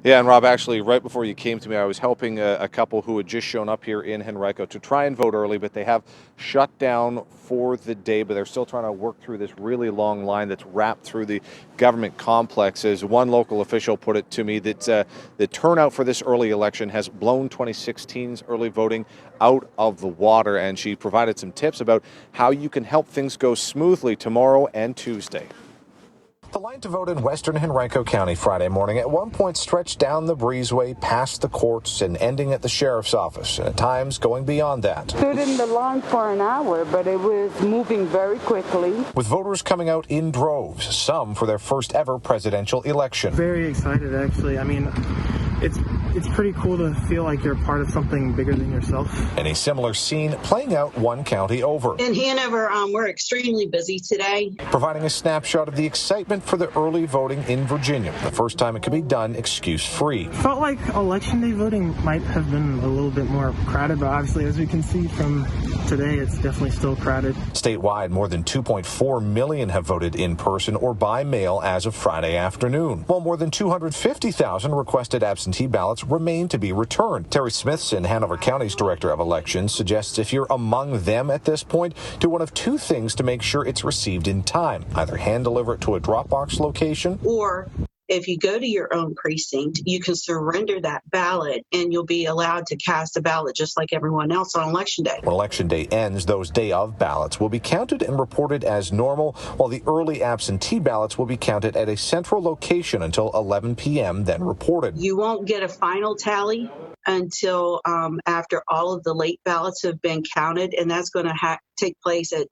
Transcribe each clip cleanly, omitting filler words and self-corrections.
Yeah, and Rob, actually, right before you came to me, I was helping a couple who had just shown up here in Henrico to try and vote early, but they have shut down for the day, but they're still trying to work through this really long line that's wrapped through the government complex. As one local official put it to me, that the turnout for this early election has blown 2016's early voting out of the water, and she provided some tips about how you can help things go smoothly tomorrow and Tuesday. The line to vote in western Henrico County Friday morning at one point stretched down the breezeway past the courts and ending at the sheriff's office, and at times going beyond that. Stood in the line for an hour, but it was moving very quickly. With voters coming out in droves, some for their first ever presidential election. Very excited, actually. I mean, it's pretty cool to feel like you're part of something bigger than yourself. And a similar scene playing out one county over. In Hanover, we're extremely busy today. Providing a snapshot of the excitement for the early voting in Virginia. The first time it could be done excuse-free. Felt like election day voting might have been a little bit more crowded, but obviously, as we can see from today, it's definitely still crowded. Statewide, more than 2.4 million have voted in person or by mail as of Friday afternoon, while more than 250,000 requested absentee ballots remain to be returned. TERI SMITHSON, Hanover County's Director of Elections, suggests if you're among them at this point, do one of two things to make sure it's received in time. Either hand deliver it to a Dropbox location, or if you go to your own precinct, you can surrender that ballot and you'll be allowed to cast a ballot just like everyone else on Election Day. When Election Day ends, those day of ballots will be counted and reported as normal, while the early absentee ballots will be counted at a central location until 11 p.m., then reported. You won't get a final tally until after all of the late ballots have been counted, and that's going to take place at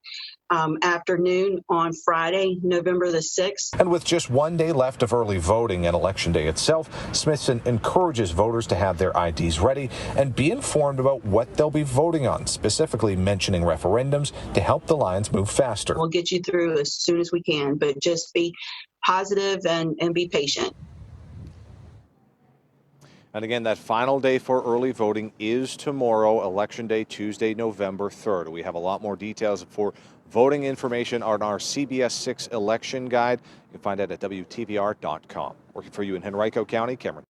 afternoon on Friday, November the 6th. And with just one day left of early voting and Election Day itself, Smithson encourages voters to have their IDs ready and be informed about what they'll be voting on, specifically mentioning referendums to help the lines move faster. We'll get you through as soon as we can, but just be positive and be patient. And again, that final day for early voting is tomorrow, Election Day, Tuesday, November 3rd. We have a lot more details for voting information on our CBS 6 election guide. You can find it at WTVR.com. Working for you in Henrico County, Cameron.